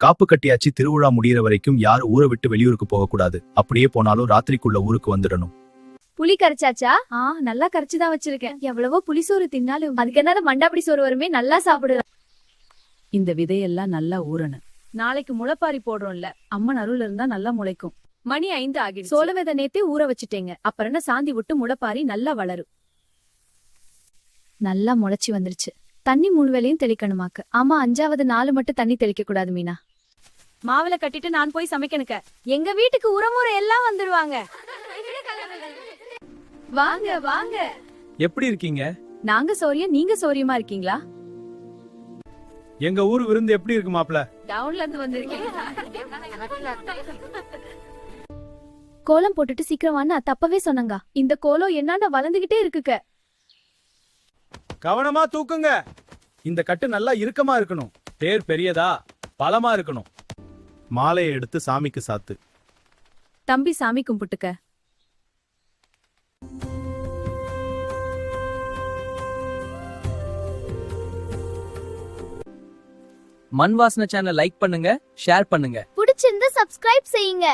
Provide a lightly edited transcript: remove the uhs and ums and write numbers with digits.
காப்பு கட்டியாச்சு, திருவிழா முடியிற வரைக்கும் யாரும் ஊரை விட்டு வெளியூருக்கு போக கூடாது. அப்படியே போனாலும் ராத்திரிக்குள்ள ஊருக்கு வந்துடணும். புளி கரைச்சாச்சா? நல்லா கரைச்சுதான் வச்சிருக்கேன். எவ்வளவோ புளிசோறு தின்னாலும் அதுக்கு என்ன மண்டாப்படி சோறு வருமே, நல்லா சாப்பிடுறேன். இந்த விதையெல்லாம் நல்லா ஊறணும். நாளைக்கு முளைப்பாரி போடுறோம்ல, அம்மன் அருள் இருந்தா நல்லா முளைக்கும். மணி 5 ஆகிடுச்சு. சோள விதை நேத்தே ஊற வச்சுட்டேங்க. அப்புறம் என்ன, சாந்தி விட்டு முளைப்பாரி நல்லா வளரும். நல்லா முளைச்சி வந்துருச்சு. தண்ணி 3 வேளையும் தெளிக்கணுமாக்கு. ஆமா, 5வது நாள் மட்டும் தண்ணி தெளிக்க கூடாது மீனா. மாவுல கட்டிட்டு நான் போய் சமைக்கணுக்க. எங்க வீட்டுக்கு உரமுறை எல்லாம் வந்துருவாங்க. வாங்க வாங்க. எப்படி இருக்கீங்க? நாங்க சௌரியம், நீங்க சௌரியமா இருக்கீங்களா? எங்க ஊர் விருந்து எப்படி இருக்கு மாப்ள? டவுன்ல இருந்து வந்திருக்கேன். கோலம் போட்டுட்டு சீக்கிரம் வான்னு அத்தை அப்பவே சொன்னாங்க. இந்த கோலம் என்னன்னா வளர்ந்துகிட்டே இருக்குக்க. கவனமா தூக்குங்க. இந்த கட்டு நல்லா இறுக்கமா இருக்கணும். தேர் பெரியதா பலமா இருக்கணும். மாலையை எடுத்து சாமிக்கு சாத்து. தம்பி சாமி கும்பிட்டுக்க. மண் வாசனை சேனல் லைக் பண்ணுங்க, ஷேர் பண்ணுங்க. பிடிச்சிருந்தா சப்ஸ்கிரைப் செய்யுங்க.